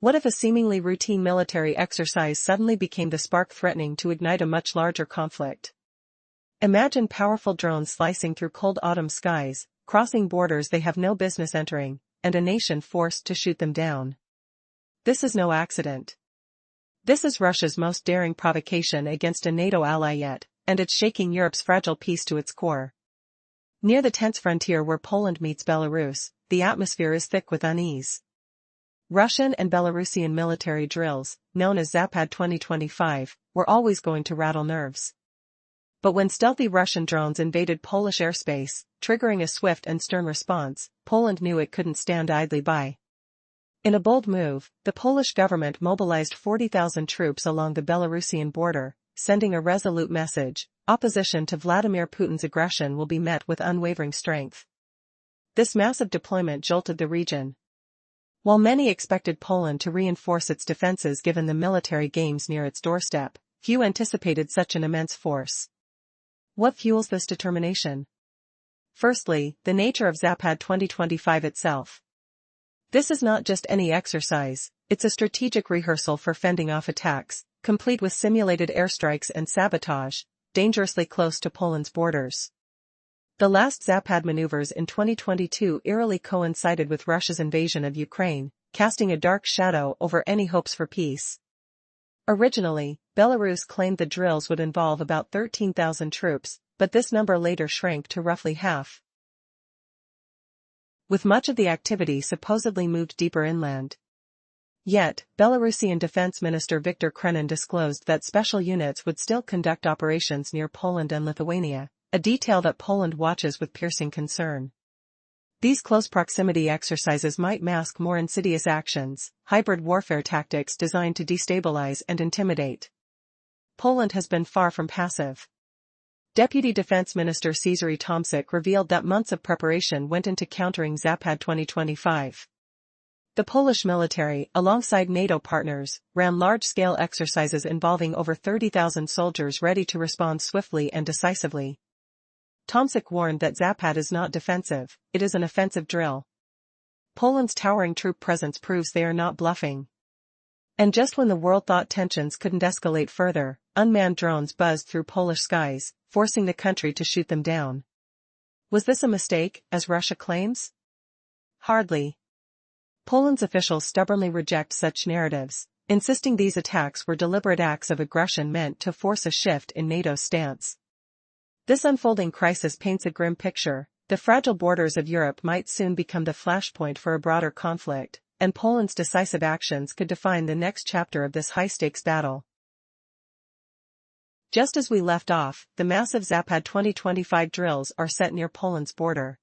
What if a seemingly routine military exercise suddenly became the spark threatening to ignite a much larger conflict? Imagine powerful drones slicing through cold autumn skies, crossing borders they have no business entering, and a nation forced to shoot them down. This is no accident. This is Russia's most daring provocation against a NATO ally yet, and it's shaking Europe's fragile peace to its core. Near the tense frontier where Poland meets Belarus, the atmosphere is thick with unease. Russian and Belarusian military drills, known as Zapad 2025, were always going to rattle nerves. But when stealthy Russian drones invaded Polish airspace, triggering a swift and stern response, Poland knew it couldn't stand idly by. In a bold move, the Polish government mobilized 40,000 troops along the Belarusian border, sending a resolute message: opposition to Vladimir Putin's aggression will be met with unwavering strength. This massive deployment jolted the region. While many expected Poland to reinforce its defenses given the military games near its doorstep, few anticipated such an immense force. What fuels this determination? Firstly, the nature of Zapad 2025 itself. This is not just any exercise, it's a strategic rehearsal for fending off attacks, complete with simulated airstrikes and sabotage, dangerously close to Poland's borders. The last Zapad maneuvers in 2022 eerily coincided with Russia's invasion of Ukraine, casting a dark shadow over any hopes for peace. Originally, Belarus claimed the drills would involve about 13,000 troops, but this number later shrank to roughly half, with much of the activity supposedly moved deeper inland. Yet, Belarusian Defense Minister Viktor Krenin disclosed that special units would still conduct operations near Poland and Lithuania, a detail that Poland watches with piercing concern. These close proximity exercises might mask more insidious actions, hybrid warfare tactics designed to destabilize and intimidate. Poland has been far from passive. Deputy Defense Minister Cezary Tomczyk revealed that months of preparation went into countering Zapad 2025. The Polish military, alongside NATO partners, ran large-scale exercises involving over 30,000 soldiers ready to respond swiftly and decisively. Tomczyk warned that Zapad is not defensive, it is an offensive drill. Poland's towering troop presence proves they are not bluffing. And just when the world thought tensions couldn't escalate further, unmanned drones buzzed through Polish skies, forcing the country to shoot them down. Was this a mistake, as Russia claims? Hardly. Poland's officials stubbornly reject such narratives, insisting these attacks were deliberate acts of aggression meant to force a shift in NATO's stance. This unfolding crisis paints a grim picture. The fragile borders of Europe might soon become the flashpoint for a broader conflict, and Poland's decisive actions could define the next chapter of this high-stakes battle. Just as we left off, the massive Zapad 2025 drills are set near Poland's border.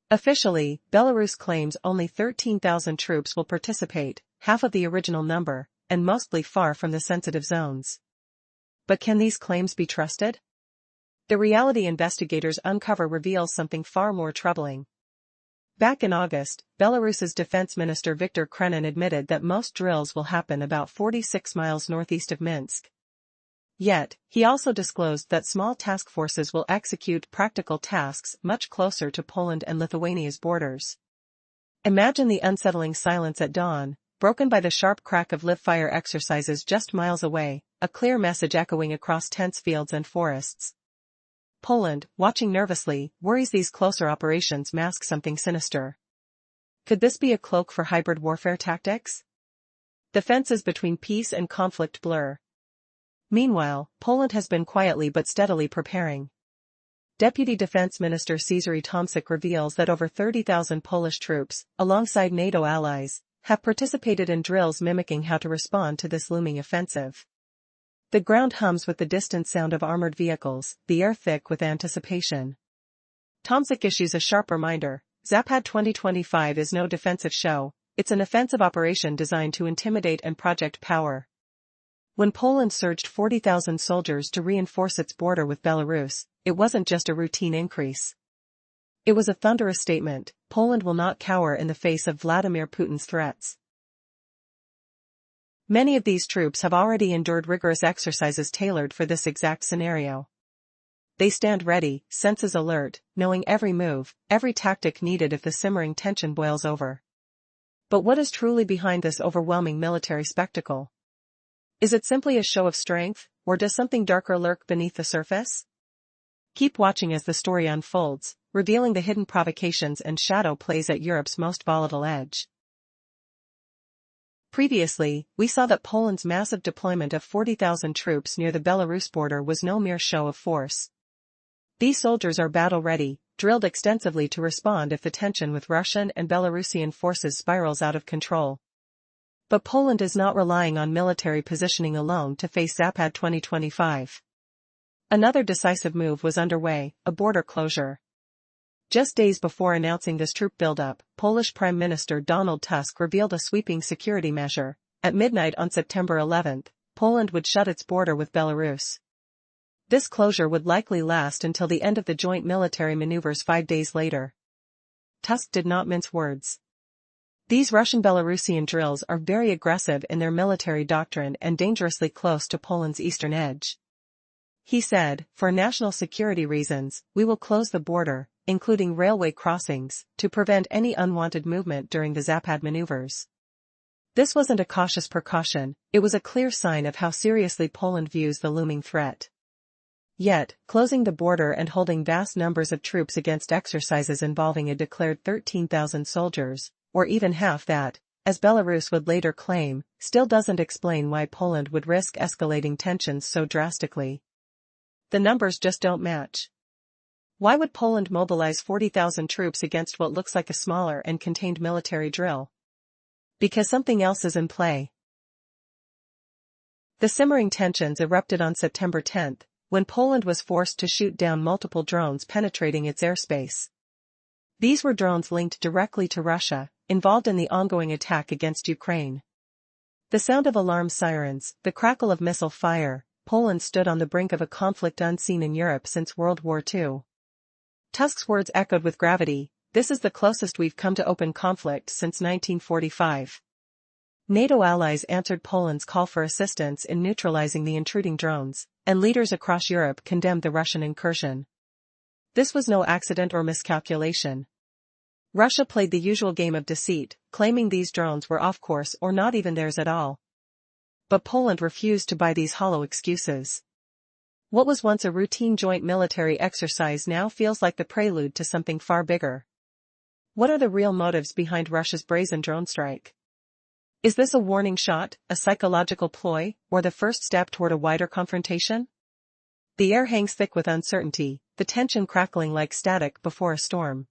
Officially, Belarus claims only 13,000 troops will participate, half of the original number, and mostly far from the sensitive zones. But can these claims be trusted? The reality investigators uncover reveals something far more troubling. Back in August, Belarus's defense minister Viktor Krenin admitted that most drills will happen about 46 miles northeast of Minsk. Yet, he also disclosed that small task forces will execute practical tasks much closer to Poland and Lithuania's borders. Imagine the unsettling silence at dawn, broken by the sharp crack of live-fire exercises just miles away, a clear message echoing across tense fields and forests. Poland, watching nervously, worries these closer operations mask something sinister. Could this be a cloak for hybrid warfare tactics? The fences between peace and conflict blur. Meanwhile, Poland has been quietly but steadily preparing. Deputy Defense Minister Cezary Tomczyk reveals that over 30,000 Polish troops, alongside NATO allies, have participated in drills mimicking how to respond to this looming offensive. The ground hums with the distant sound of armored vehicles, the air thick with anticipation. Tomczyk issues a sharp reminder: Zapad 2025 is no defensive show, it's an offensive operation designed to intimidate and project power. When Poland surged 40,000 soldiers to reinforce its border with Belarus, it wasn't just a routine increase. It was a thunderous statement: Poland will not cower in the face of Vladimir Putin's threats. Many of these troops have already endured rigorous exercises tailored for this exact scenario. They stand ready, senses alert, knowing every move, every tactic needed if the simmering tension boils over. But what is truly behind this overwhelming military spectacle? Is it simply a show of strength, or does something darker lurk beneath the surface? Keep watching as the story unfolds, revealing the hidden provocations and shadow plays at Europe's most volatile edge. Previously, we saw that Poland's massive deployment of 40,000 troops near the Belarus border was no mere show of force. These soldiers are battle-ready, drilled extensively to respond if the tension with Russian and Belarusian forces spirals out of control. But Poland is not relying on military positioning alone to face Zapad 2025. Another decisive move was underway, a border closure. Just days before announcing this troop buildup, Polish Prime Minister Donald Tusk revealed a sweeping security measure. At midnight on September 11, Poland would shut its border with Belarus. This closure would likely last until the end of the joint military maneuvers 5 days later. Tusk did not mince words. These Russian-Belarusian drills are very aggressive in their military doctrine and dangerously close to Poland's eastern edge. He said, "For national security reasons, we will close the border, including railway crossings, to prevent any unwanted movement during the Zapad maneuvers." This wasn't a cautious precaution, it was a clear sign of how seriously Poland views the looming threat. Yet, closing the border and holding vast numbers of troops against exercises involving a declared 13,000 soldiers, or even half that, as Belarus would later claim, still doesn't explain why Poland would risk escalating tensions so drastically. The numbers just don't match. Why would Poland mobilize 40,000 troops against what looks like a smaller and contained military drill? Because something else is in play. The simmering tensions erupted on September 10, when Poland was forced to shoot down multiple drones penetrating its airspace. These were drones linked directly to Russia, involved in the ongoing attack against Ukraine. The sound of alarm sirens, the crackle of missile fire, Poland stood on the brink of a conflict unseen in Europe since World War II. Tusk's words echoed with gravity, "This is the closest we've come to open conflict since 1945. NATO allies answered Poland's call for assistance in neutralizing the intruding drones, and leaders across Europe condemned the Russian incursion. This was no accident or miscalculation. Russia played the usual game of deceit, claiming these drones were off course or not even theirs at all. But Poland refused to buy these hollow excuses. What was once a routine joint military exercise now feels like the prelude to something far bigger. What are the real motives behind Russia's brazen drone strike? Is this a warning shot, a psychological ploy, or the first step toward a wider confrontation? The air hangs thick with uncertainty, the tension crackling like static before a storm.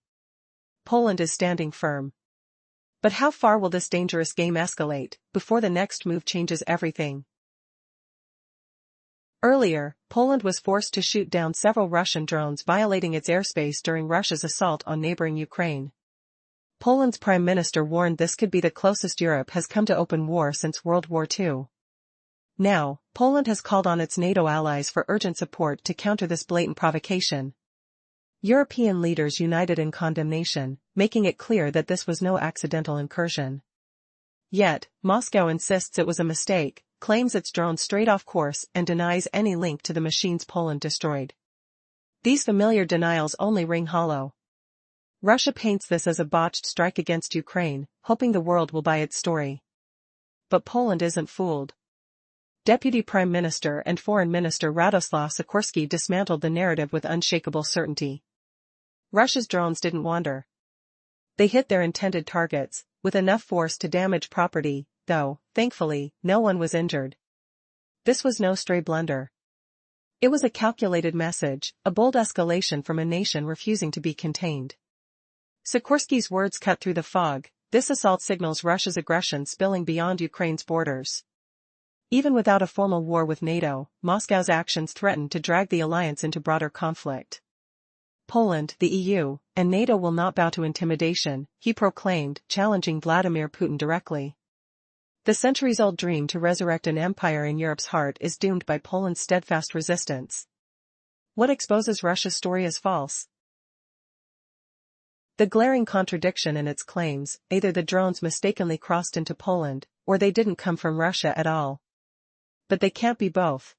Poland is standing firm. But how far will this dangerous game escalate, before the next move changes everything? Earlier, Poland was forced to shoot down several Russian drones violating its airspace during Russia's assault on neighboring Ukraine. Poland's prime minister warned this could be the closest Europe has come to open war since World War II. Now, Poland has called on its NATO allies for urgent support to counter this blatant provocation. European leaders united in condemnation, making it clear that this was no accidental incursion. Yet, Moscow insists it was a mistake, claims its drones strayed off course and denies any link to the machines Poland destroyed. These familiar denials only ring hollow. Russia paints this as a botched strike against Ukraine, hoping the world will buy its story. But Poland isn't fooled. Deputy Prime Minister and Foreign Minister Radoslaw Sikorski dismantled the narrative with unshakable certainty. Russia's drones didn't wander. They hit their intended targets, with enough force to damage property, though, thankfully, no one was injured. This was no stray blunder. It was a calculated message, a bold escalation from a nation refusing to be contained. Sikorski's words cut through the fog. This assault signals Russia's aggression spilling beyond Ukraine's borders. Even without a formal war with NATO, Moscow's actions threaten to drag the alliance into broader conflict. Poland, the EU, and NATO will not bow to intimidation, he proclaimed, challenging Vladimir Putin directly. The centuries-old dream to resurrect an empire in Europe's heart is doomed by Poland's steadfast resistance. What exposes Russia's story as false? The glaring contradiction in its claims, either the drones mistakenly crossed into Poland, or they didn't come from Russia at all. But they can't be both.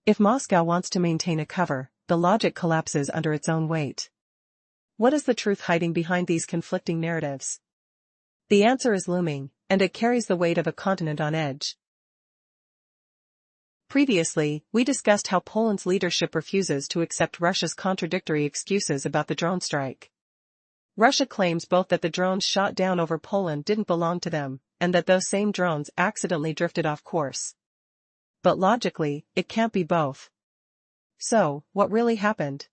If Moscow wants to maintain a cover, the logic collapses under its own weight. What is the truth hiding behind these conflicting narratives? The answer is looming, and it carries the weight of a continent on edge. Previously, we discussed how Poland's leadership refuses to accept Russia's contradictory excuses about the drone strike. Russia claims both that the drones shot down over Poland didn't belong to them, and that those same drones accidentally drifted off course. But logically, it can't be both. So, what really happened?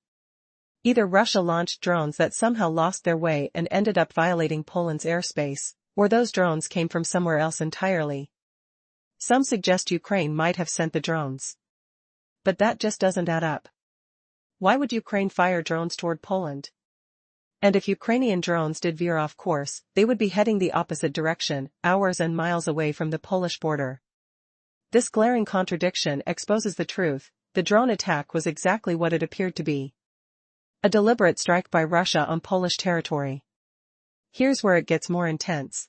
Either Russia launched drones that somehow lost their way and ended up violating Poland's airspace, or those drones came from somewhere else entirely. Some suggest Ukraine might have sent the drones. But that just doesn't add up. Why would Ukraine fire drones toward Poland? And if Ukrainian drones did veer off course, they would be heading the opposite direction, hours and miles away from the Polish border. This glaring contradiction exposes the truth: the drone attack was exactly what it appeared to be. A deliberate strike by Russia on Polish territory. Here's where it gets more intense.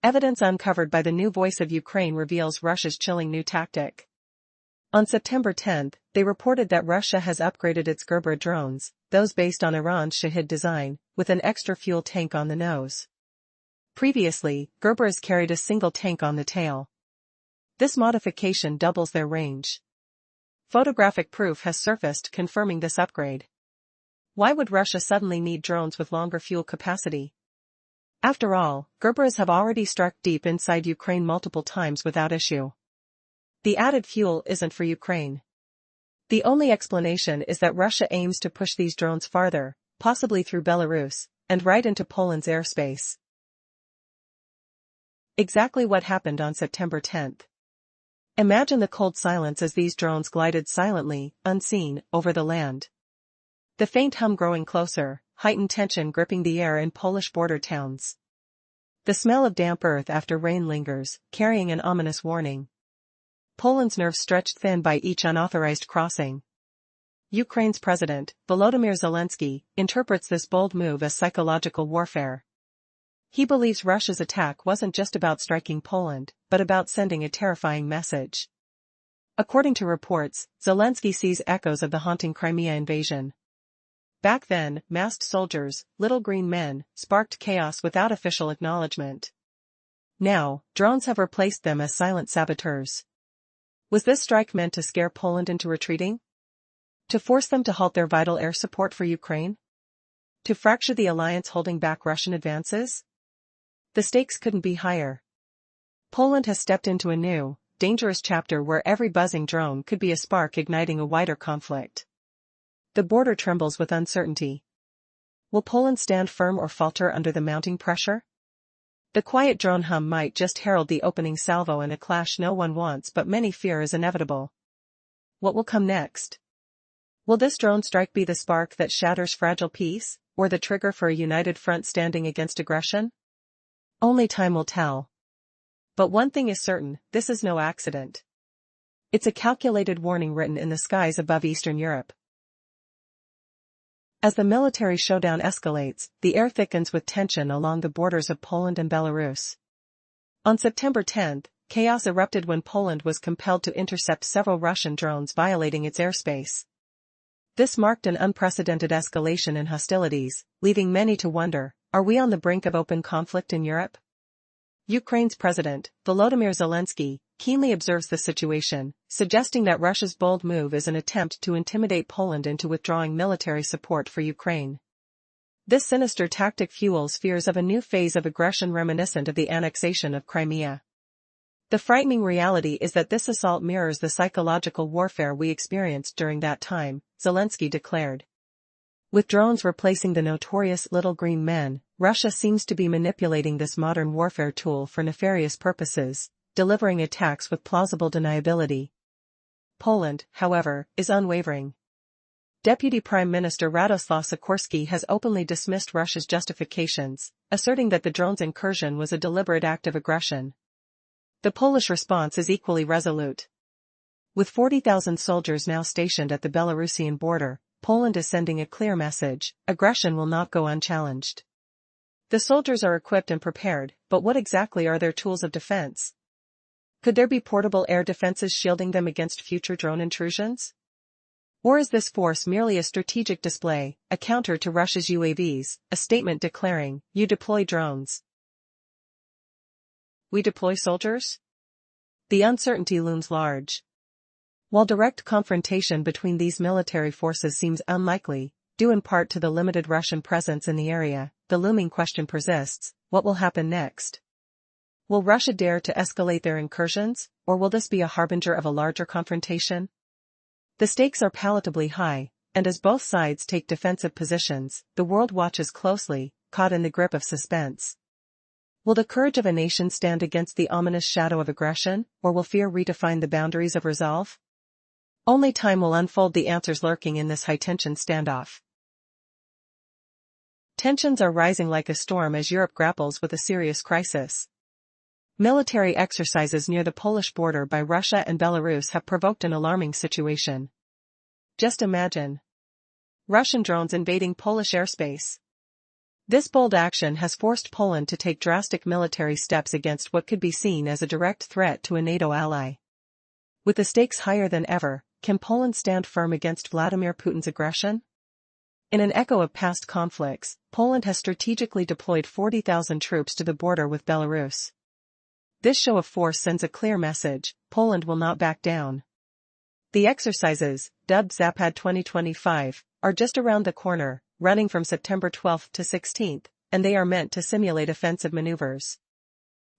Evidence uncovered by the new Voice of Ukraine reveals Russia's chilling new tactic. On September 10, they reported that Russia has upgraded its Gerber drones, those based on Iran's Shahed design, with an extra fuel tank on the nose. Previously, Gerbers carried a single tank on the tail. This modification doubles their range. Photographic proof has surfaced confirming this upgrade. Why would Russia suddenly need drones with longer fuel capacity? After all, Gerbers have already struck deep inside Ukraine multiple times without issue. The added fuel isn't for Ukraine. The only explanation is that Russia aims to push these drones farther, possibly through Belarus, and right into Poland's airspace. Exactly what happened on September 10. Imagine the cold silence as these drones glided silently, unseen, over the land. The faint hum growing closer, heightened tension gripping the air in Polish border towns. The smell of damp earth after rain lingers, carrying an ominous warning. Poland's nerves stretched thin by each unauthorized crossing. Ukraine's president, Volodymyr Zelensky, interprets this bold move as psychological warfare. He believes Russia's attack wasn't just about striking Poland, but about sending a terrifying message. According to reports, Zelensky sees echoes of the haunting Crimea invasion. Back then, masked soldiers, little green men, sparked chaos without official acknowledgement. Now, drones have replaced them as silent saboteurs. Was this strike meant to scare Poland into retreating? To force them to halt their vital air support for Ukraine? To fracture the alliance holding back Russian advances? The stakes couldn't be higher. Poland has stepped into a new, dangerous chapter where every buzzing drone could be a spark igniting a wider conflict. The border trembles with uncertainty. Will Poland stand firm or falter under the mounting pressure? The quiet drone hum might just herald the opening salvo in a clash no one wants but many fear is inevitable. What will come next? Will this drone strike be the spark that shatters fragile peace, or the trigger for a united front standing against aggression? Only time will tell. But one thing is certain: this is no accident. It's a calculated warning written in the skies above Eastern Europe. As the military showdown escalates, the air thickens with tension along the borders of Poland and Belarus. On September 10, chaos erupted when Poland was compelled to intercept several Russian drones violating its airspace. This marked an unprecedented escalation in hostilities, leaving many to wonder, are we on the brink of open conflict in Europe? Ukraine's president, Volodymyr Zelensky, keenly observes the situation, suggesting that Russia's bold move is an attempt to intimidate Poland into withdrawing military support for Ukraine. This sinister tactic fuels fears of a new phase of aggression reminiscent of the annexation of Crimea. The frightening reality is that this assault mirrors the psychological warfare we experienced during that time, Zelensky declared. With drones replacing the notorious little green men, Russia seems to be manipulating this modern warfare tool for nefarious purposes, delivering attacks with plausible deniability. Poland, however, is unwavering. Deputy Prime Minister Radoslaw Sikorski has openly dismissed Russia's justifications, asserting that the drone's incursion was a deliberate act of aggression. The Polish response is equally resolute. With 40,000 soldiers now stationed at the Belarusian border, Poland is sending a clear message: aggression will not go unchallenged. The soldiers are equipped and prepared, but what exactly are their tools of defense? Could there be portable air defenses shielding them against future drone intrusions? Or is this force merely a strategic display, a counter to Russia's UAVs, a statement declaring, "You deploy drones. we deploy soldiers? The uncertainty looms large. While direct confrontation between these military forces seems unlikely, due in part to the limited Russian presence in the area, the looming question persists: what will happen next? Will Russia dare to escalate their incursions, or will this be a harbinger of a larger confrontation? The stakes are palatably high, and as both sides take defensive positions, the world watches closely, caught in the grip of suspense. Will the courage of a nation stand against the ominous shadow of aggression, or will fear redefine the boundaries of resolve? Only time will unfold the answers lurking in this high-tension standoff. Tensions are rising like a storm as Europe grapples with a serious crisis. Military exercises near the Polish border by Russia and Belarus have provoked an alarming situation. Just imagine Russian drones invading Polish airspace. This bold action has forced Poland to take drastic military steps against what could be seen as a direct threat to a NATO ally. With the stakes higher than ever, can Poland stand firm against Vladimir Putin's aggression? In an echo of past conflicts, Poland has strategically deployed 40,000 troops to the border with Belarus. This show of force sends a clear message: Poland will not back down. The exercises, dubbed Zapad 2025, are just around the corner, running from September 12 to 16, and they are meant to simulate offensive maneuvers.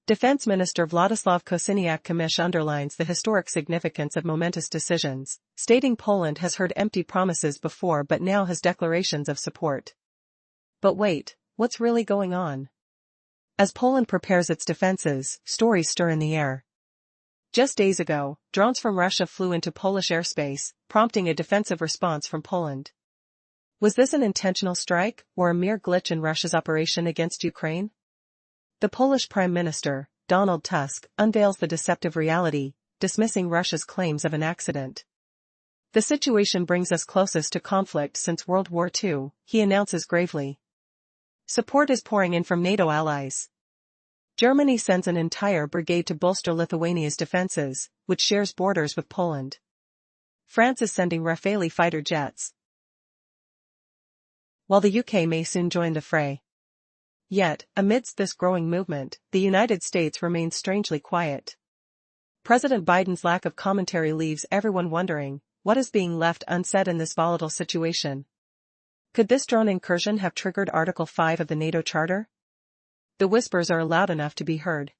Defense Minister Władysław Kosiniak-Kamysz underlines the historic significance of momentous decisions, stating Poland has heard empty promises before but now has declarations of support. But wait, what's really going on? As Poland prepares its defenses, stories stir in the air. Just days ago, drones from Russia flew into Polish airspace, prompting a defensive response from Poland. Was this an intentional strike, or a mere glitch in Russia's operation against Ukraine? The Polish Prime Minister, Donald Tusk, unveils the deceptive reality, dismissing Russia's claims of an accident. The situation brings us closest to conflict since World War II, he announces gravely. Support is pouring in from NATO allies. Germany sends an entire brigade to bolster Lithuania's defenses, which shares borders with Poland. France is sending Rafale fighter jets, while the UK may soon join the fray. Yet, amidst this growing movement, the United States remains strangely quiet. President Biden's lack of commentary leaves everyone wondering, what is being left unsaid in this volatile situation? Could this drone incursion have triggered Article 5 of the NATO Charter? The whispers are loud enough to be heard.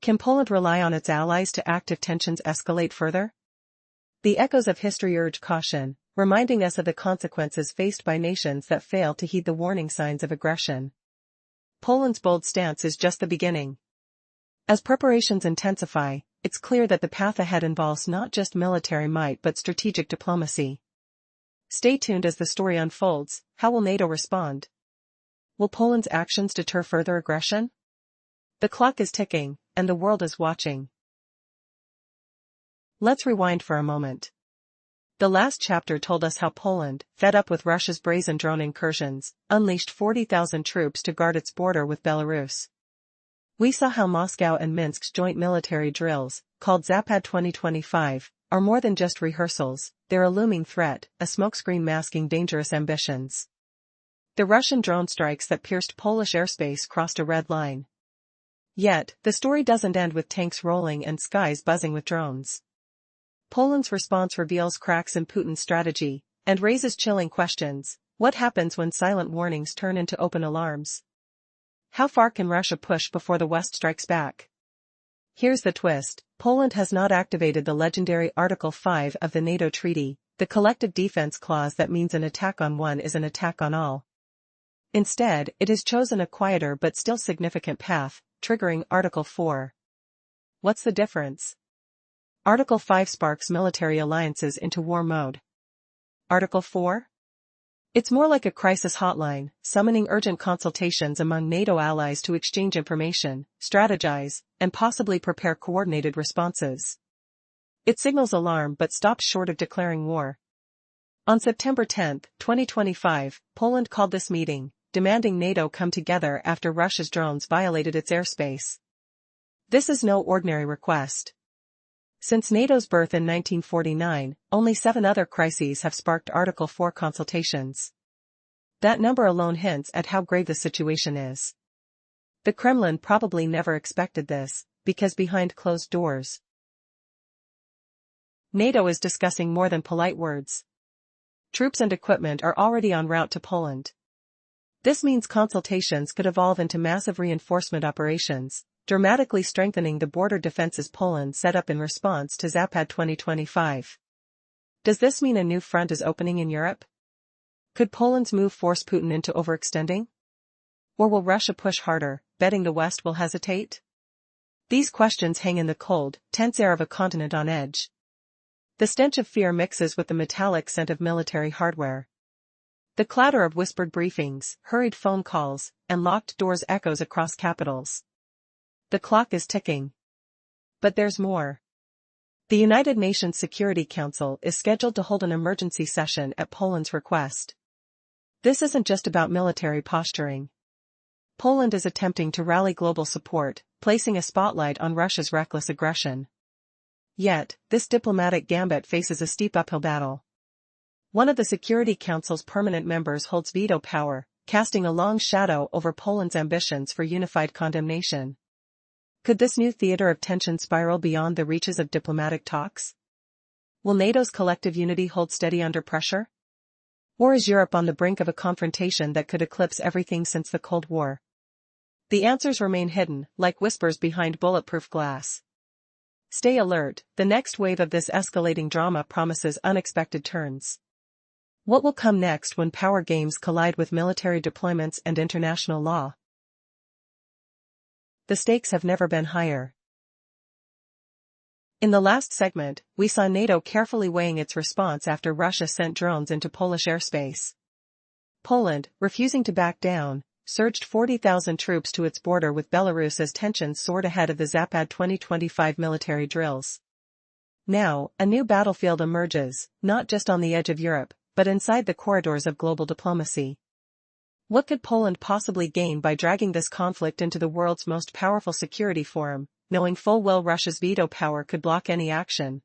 Can Poland rely on its allies to act if tensions escalate further? The echoes of history urge caution, reminding us of the consequences faced by nations that fail to heed the warning signs of aggression. Poland's bold stance is just the beginning. As preparations intensify, it's clear that the path ahead involves not just military might but strategic diplomacy. Stay tuned as the story unfolds. How will NATO respond? Will Poland's actions deter further aggression? The clock is ticking, and the world is watching. Let's rewind for a moment. The last chapter told us how Poland, fed up with Russia's brazen drone incursions, unleashed 40,000 troops to guard its border with Belarus. We saw how Moscow and Minsk's joint military drills, called Zapad 2025, are more than just rehearsals, they're a looming threat, a smokescreen masking dangerous ambitions. The Russian drone strikes that pierced Polish airspace crossed a red line. Yet, the story doesn't end with tanks rolling and skies buzzing with drones. Poland's response reveals cracks in Putin's strategy, and raises chilling questions. What happens when silent warnings turn into open alarms? How far can Russia push before the West strikes back? Here's the twist: Poland has not activated the legendary Article 5 of the NATO treaty, the collective defense clause that means an attack on one is an attack on all. Instead, it has chosen a quieter but still significant path, triggering Article 4. What's the difference? Article 5 sparks military alliances into war mode. Article 4? It's more like a crisis hotline, summoning urgent consultations among NATO allies to exchange information, strategize, and possibly prepare coordinated responses. It signals alarm but stops short of declaring war. On September 10, 2025, Poland called this meeting, demanding NATO come together after Russia's drones violated its airspace. This is no ordinary request. Since NATO's birth in 1949, only 7 other crises have sparked Article 4 consultations. That number alone hints at how grave the situation is. The Kremlin probably never expected this, because behind closed doors. NATO is discussing more than polite words. Troops and equipment are already en route to Poland. This means consultations could evolve into massive reinforcement operations, dramatically strengthening the border defenses Poland set up in response to Zapad 2025. Does this mean a new front is opening in Europe? Could Poland's move force Putin into overextending? Or will Russia push harder, betting the West will hesitate? These questions hang in the cold, tense air of a continent on edge. The stench of fear mixes with the metallic scent of military hardware. The clatter of whispered briefings, hurried phone calls, and locked doors echoes across capitals. The clock is ticking. But there's more. The United Nations Security Council is scheduled to hold an emergency session at Poland's request. This isn't just about military posturing. Poland is attempting to rally global support, placing a spotlight on Russia's reckless aggression. Yet, this diplomatic gambit faces a steep uphill battle. One of the Security Council's permanent members holds veto power, casting a long shadow over Poland's ambitions for unified condemnation. Could this new theater of tension spiral beyond the reaches of diplomatic talks? Will NATO's collective unity hold steady under pressure? Or is Europe on the brink of a confrontation that could eclipse everything since the Cold War? The answers remain hidden, like whispers behind bulletproof glass. Stay alert, the next wave of this escalating drama promises unexpected turns. What will come next when power games collide with military deployments and international law? The stakes have never been higher. In the last segment, we saw NATO carefully weighing its response after Russia sent drones into Polish airspace. Poland, refusing to back down, surged 40,000 troops to its border with Belarus as tensions soared ahead of the Zapad 2025 military drills. Now, a new battlefield emerges, not just on the edge of Europe, but inside the corridors of global diplomacy. What could Poland possibly gain by dragging this conflict into the world's most powerful security forum, knowing full well Russia's veto power could block any action?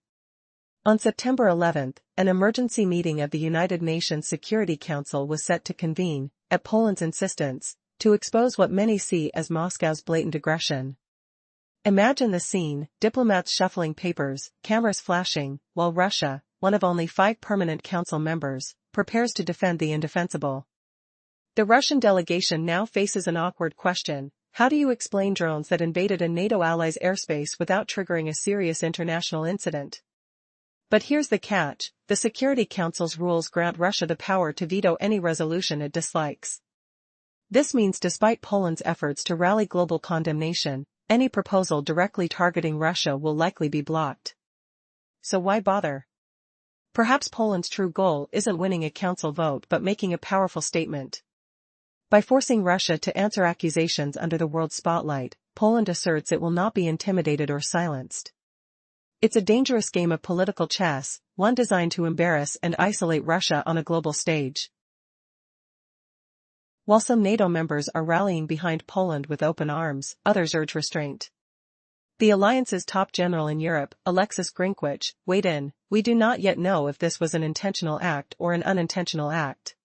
On September 11, an emergency meeting of the United Nations Security Council was set to convene, at Poland's insistence, to expose what many see as Moscow's blatant aggression. Imagine the scene, diplomats shuffling papers, cameras flashing, while Russia, one of only 5 permanent council members, prepares to defend the indefensible. The Russian delegation now faces an awkward question: how do you explain drones that invaded a NATO ally's airspace without triggering a serious international incident? But here's the catch: the Security Council's rules grant Russia the power to veto any resolution it dislikes. This means despite Poland's efforts to rally global condemnation, any proposal directly targeting Russia will likely be blocked. So why bother? Perhaps Poland's true goal isn't winning a council vote but making a powerful statement. By forcing Russia to answer accusations under the world spotlight, Poland asserts it will not be intimidated or silenced. It's a dangerous game of political chess, one designed to embarrass and isolate Russia on a global stage. While some NATO members are rallying behind Poland with open arms, others urge restraint. The alliance's top general in Europe, Alexis Grinkwich, weighed in: "We do not yet know if this was an intentional act or an unintentional act."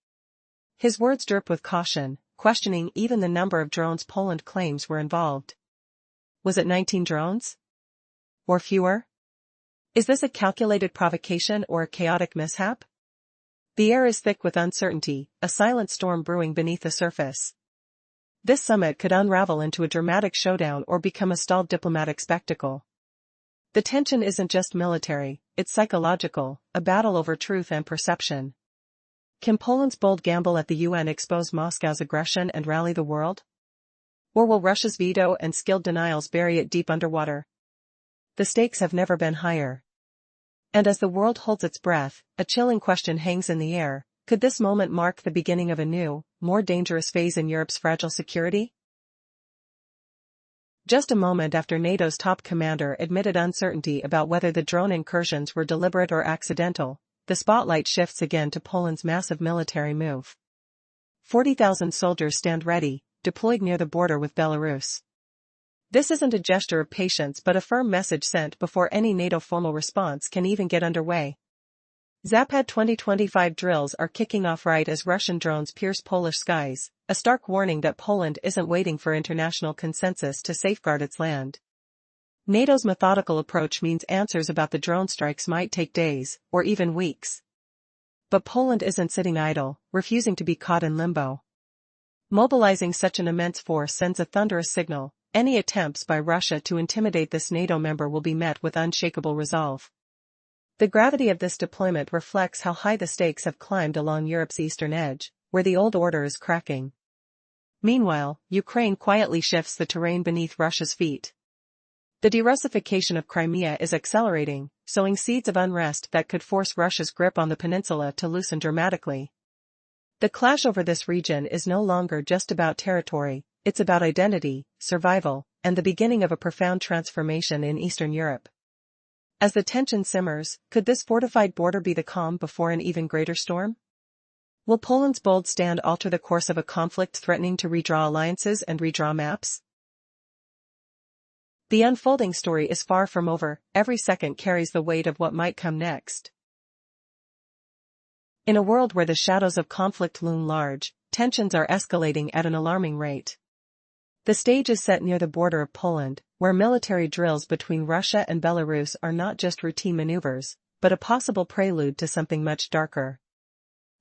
His words drip with caution, questioning even the number of drones Poland claims were involved. Was it 19 drones? Or fewer? Is this a calculated provocation or a chaotic mishap? The air is thick with uncertainty, a silent storm brewing beneath the surface. This summit could unravel into a dramatic showdown or become a stalled diplomatic spectacle. The tension isn't just military, it's psychological, a battle over truth and perception. Can Poland's bold gamble at the UN expose Moscow's aggression and rally the world? Or will Russia's veto and skilled denials bury it deep underwater? The stakes have never been higher. And as the world holds its breath, a chilling question hangs in the air: could this moment mark the beginning of a new, more dangerous phase in Europe's fragile security? Just a moment after NATO's top commander admitted uncertainty about whether the drone incursions were deliberate or accidental, the spotlight shifts again to Poland's massive military move. 40,000 soldiers stand ready, deployed near the border with Belarus. This isn't a gesture of patience but a firm message sent before any NATO formal response can even get underway. Zapad 2025 drills are kicking off right as Russian drones pierce Polish skies, a stark warning that Poland isn't waiting for international consensus to safeguard its land. NATO's methodical approach means answers about the drone strikes might take days, or even weeks. But Poland isn't sitting idle, refusing to be caught in limbo. Mobilizing such an immense force sends a thunderous signal. Any attempts by Russia to intimidate this NATO member will be met with unshakable resolve. The gravity of this deployment reflects how high the stakes have climbed along Europe's eastern edge, where the old order is cracking. Meanwhile, Ukraine quietly shifts the terrain beneath Russia's feet. The de-Russification of Crimea is accelerating, sowing seeds of unrest that could force Russia's grip on the peninsula to loosen dramatically. The clash over this region is no longer just about territory, it's about identity, survival, and the beginning of a profound transformation in Eastern Europe. As the tension simmers, could this fortified border be the calm before an even greater storm? Will Poland's bold stand alter the course of a conflict threatening to redraw alliances and redraw maps? The unfolding story is far from over, every second carries the weight of what might come next. In a world where the shadows of conflict loom large, tensions are escalating at an alarming rate. The stage is set near the border of Poland, where military drills between Russia and Belarus are not just routine maneuvers, but a possible prelude to something much darker.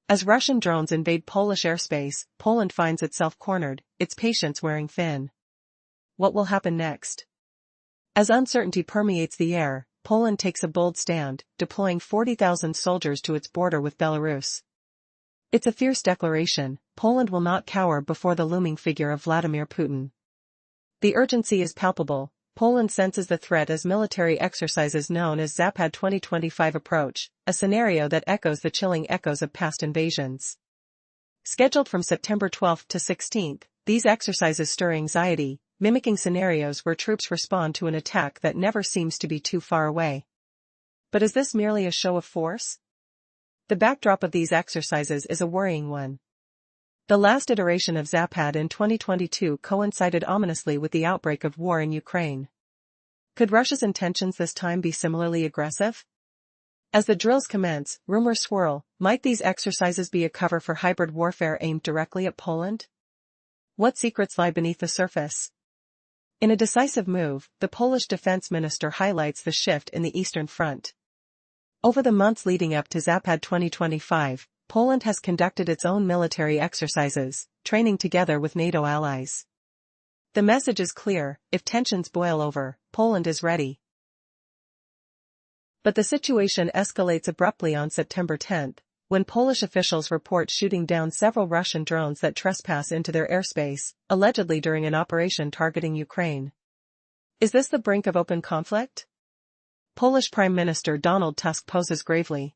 As Russian drones invade Polish airspace, Poland finds itself cornered, its patience wearing thin. What will happen next? As uncertainty permeates the air, Poland takes a bold stand, deploying 40,000 soldiers to its border with Belarus. It's a fierce declaration. Poland will not cower before the looming figure of Vladimir Putin. The urgency is palpable. Poland senses the threat as military exercises known as Zapad 2025 approach, a scenario that echoes the chilling echoes of past invasions. Scheduled from September 12 to 16, these exercises stir anxiety, mimicking scenarios where troops respond to an attack that never seems to be too far away. But is this merely a show of force? The backdrop of these exercises is a worrying one. The last iteration of Zapad in 2022 coincided ominously with the outbreak of war in Ukraine. Could Russia's intentions this time be similarly aggressive? As the drills commence, rumors swirl. Might these exercises be a cover for hybrid warfare aimed directly at Poland? What secrets lie beneath the surface? In a decisive move, the Polish defense minister highlights the shift in the Eastern Front. Over the months leading up to Zapad 2025, Poland has conducted its own military exercises, training together with NATO allies. The message is clear: if tensions boil over, Poland is ready. But the situation escalates abruptly on September 10, when Polish officials report shooting down several Russian drones that trespass into their airspace, allegedly during an operation targeting Ukraine. Is this the brink of open conflict? Polish Prime Minister Donald Tusk poses gravely.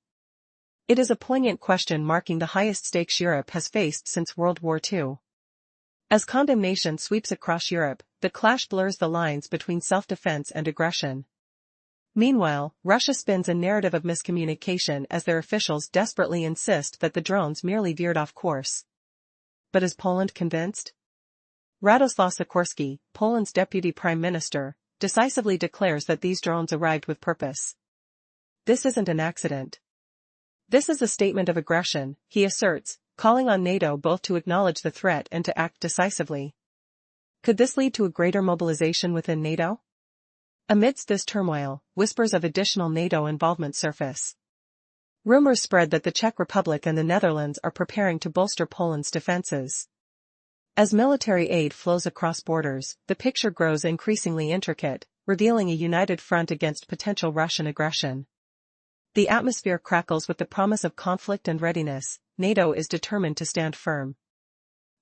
It is a poignant question marking the highest stakes Europe has faced since World War II. As condemnation sweeps across Europe, the clash blurs the lines between self-defense and aggression. Meanwhile, Russia spins a narrative of miscommunication as their officials desperately insist that the drones merely veered off course. But is Poland convinced? Radoslaw Sikorski, Poland's deputy prime minister, decisively declares that these drones arrived with purpose. This isn't an accident. This is a statement of aggression, he asserts, calling on NATO both to acknowledge the threat and to act decisively. Could this lead to a greater mobilization within NATO? Amidst this turmoil, whispers of additional NATO involvement surface. Rumors spread that the Czech Republic and the Netherlands are preparing to bolster Poland's defenses. As military aid flows across borders, the picture grows increasingly intricate, revealing a united front against potential Russian aggression. The atmosphere crackles with the promise of conflict and readiness. NATO is determined to stand firm.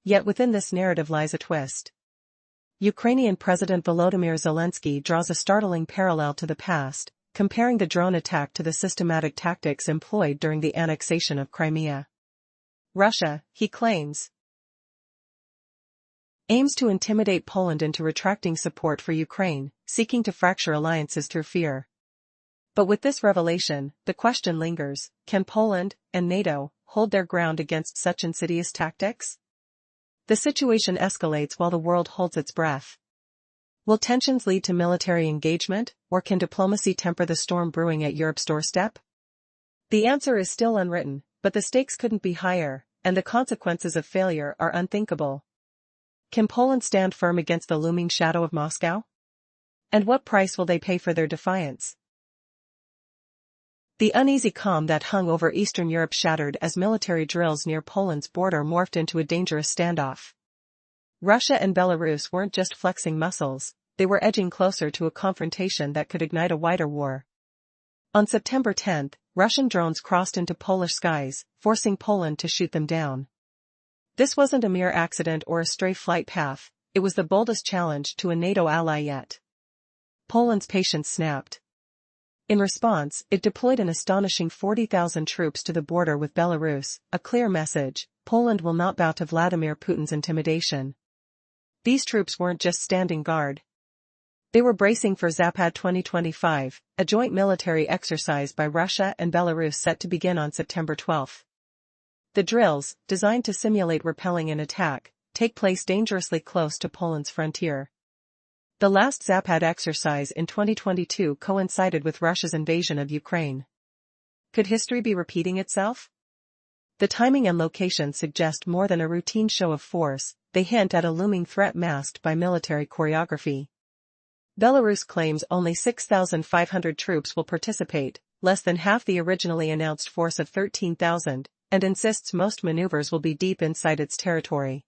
Yet within this narrative lies a twist. Ukrainian President Volodymyr Zelensky draws a startling parallel to the past, comparing the drone attack to the systematic tactics employed during the annexation of Crimea. Russia, he claims, aims to intimidate Poland into retracting support for Ukraine, seeking to fracture alliances through fear. But with this revelation, the question lingers: can Poland and NATO hold their ground against such insidious tactics? The situation escalates while the world holds its breath. Will tensions lead to military engagement, or can diplomacy temper the storm brewing at Europe's doorstep? The answer is still unwritten, but the stakes couldn't be higher, and the consequences of failure are unthinkable. Can Poland stand firm against the looming shadow of Moscow? And what price will they pay for their defiance? The uneasy calm that hung over Eastern Europe shattered as military drills near Poland's border morphed into a dangerous standoff. Russia and Belarus weren't just flexing muscles, they were edging closer to a confrontation that could ignite a wider war. On September 10, Russian drones crossed into Polish skies, forcing Poland to shoot them down. This wasn't a mere accident or a stray flight path, it was the boldest challenge to a NATO ally yet. Poland's patience snapped. In response, it deployed an astonishing 40,000 troops to the border with Belarus, a clear message: Poland will not bow to Vladimir Putin's intimidation. These troops weren't just standing guard. They were bracing for Zapad 2025, a joint military exercise by Russia and Belarus set to begin on September 12. The drills, designed to simulate repelling an attack, take place dangerously close to Poland's frontier. The last Zapad exercise in 2022 coincided with Russia's invasion of Ukraine. Could history be repeating itself? The timing and location suggest more than a routine show of force, they hint at a looming threat masked by military choreography. Belarus claims only 6,500 troops will participate, less than half the originally announced force of 13,000, and insists most maneuvers will be deep inside its territory.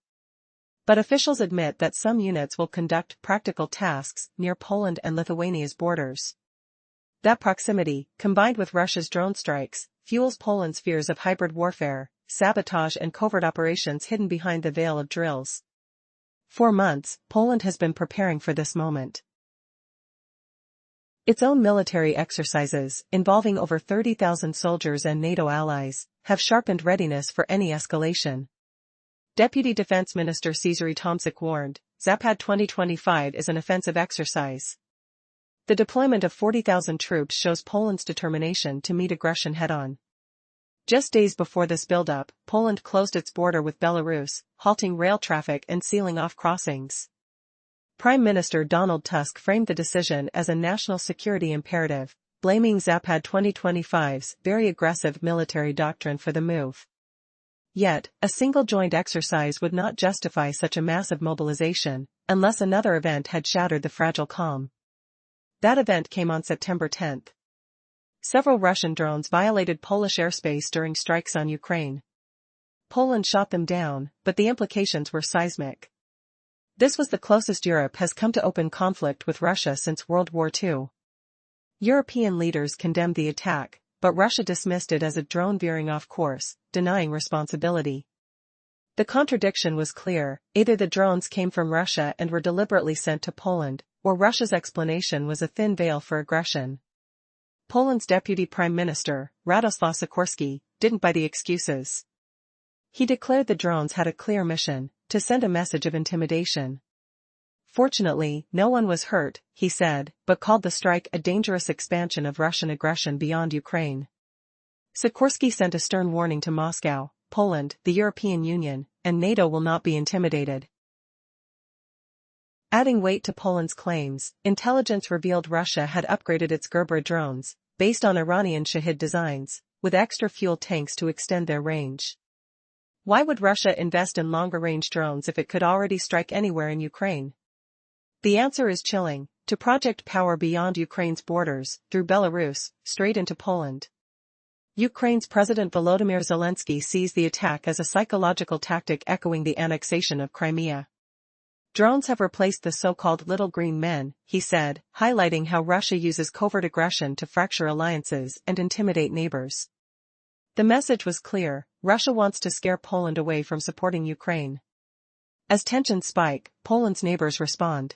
But officials admit that some units will conduct practical tasks near Poland and Lithuania's borders. That proximity, combined with Russia's drone strikes, fuels Poland's fears of hybrid warfare, sabotage and covert operations hidden behind the veil of drills. For months, Poland has been preparing for this moment. Its own military exercises, involving over 30,000 soldiers and NATO allies, have sharpened readiness for any escalation. Deputy Defense Minister Cezary Tomczyk warned, Zapad 2025 is an offensive exercise. The deployment of 40,000 troops shows Poland's determination to meet aggression head-on. Just days before this buildup, Poland closed its border with Belarus, halting rail traffic and sealing off crossings. Prime Minister Donald Tusk framed the decision as a national security imperative, blaming Zapad 2025's very aggressive military doctrine for the move. Yet, a single joint exercise would not justify such a massive mobilization, unless another event had shattered the fragile calm. That event came on September 10. Several Russian drones violated Polish airspace during strikes on Ukraine. Poland shot them down, but the implications were seismic. This was the closest Europe has come to open conflict with Russia since World War II. European leaders condemned the attack, but Russia dismissed it as a drone veering off course, denying responsibility. The contradiction was clear: either the drones came from Russia and were deliberately sent to Poland, or Russia's explanation was a thin veil for aggression. Poland's deputy prime minister, Radosław Sikorski, didn't buy the excuses. He declared the drones had a clear mission: to send a message of intimidation. Fortunately, no one was hurt, he said, but called the strike a dangerous expansion of Russian aggression beyond Ukraine. Sikorski sent a stern warning to Moscow: Poland, the European Union, and NATO will not be intimidated. Adding weight to Poland's claims, intelligence revealed Russia had upgraded its Gerber drones, based on Iranian Shahid designs, with extra fuel tanks to extend their range. Why would Russia invest in longer-range drones if it could already strike anywhere in Ukraine? The answer is chilling: to project power beyond Ukraine's borders, through Belarus, straight into Poland. Ukraine's President Volodymyr Zelensky sees the attack as a psychological tactic echoing the annexation of Crimea. Drones have replaced the so-called little green men, he said, highlighting how Russia uses covert aggression to fracture alliances and intimidate neighbors. The message was clear: Russia wants to scare Poland away from supporting Ukraine. As tensions spike, Poland's neighbors respond.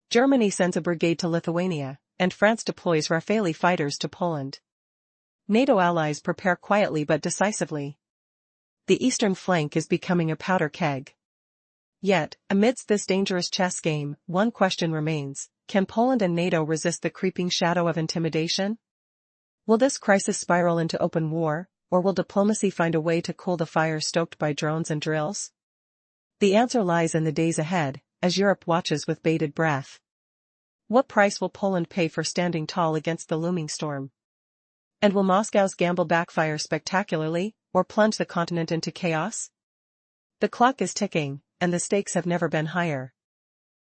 Germany sends a brigade to Lithuania, and France deploys Rafale fighters to Poland. NATO allies prepare quietly but decisively. The eastern flank is becoming a powder keg. Yet, amidst this dangerous chess game, one question remains: can Poland and NATO resist the creeping shadow of intimidation? Will this crisis spiral into open war, or will diplomacy find a way to cool the fire stoked by drones and drills? The answer lies in the days ahead, as Europe watches with bated breath. What price will Poland pay for standing tall against the looming storm? And will Moscow's gamble backfire spectacularly, or plunge the continent into chaos? The clock is ticking, and the stakes have never been higher.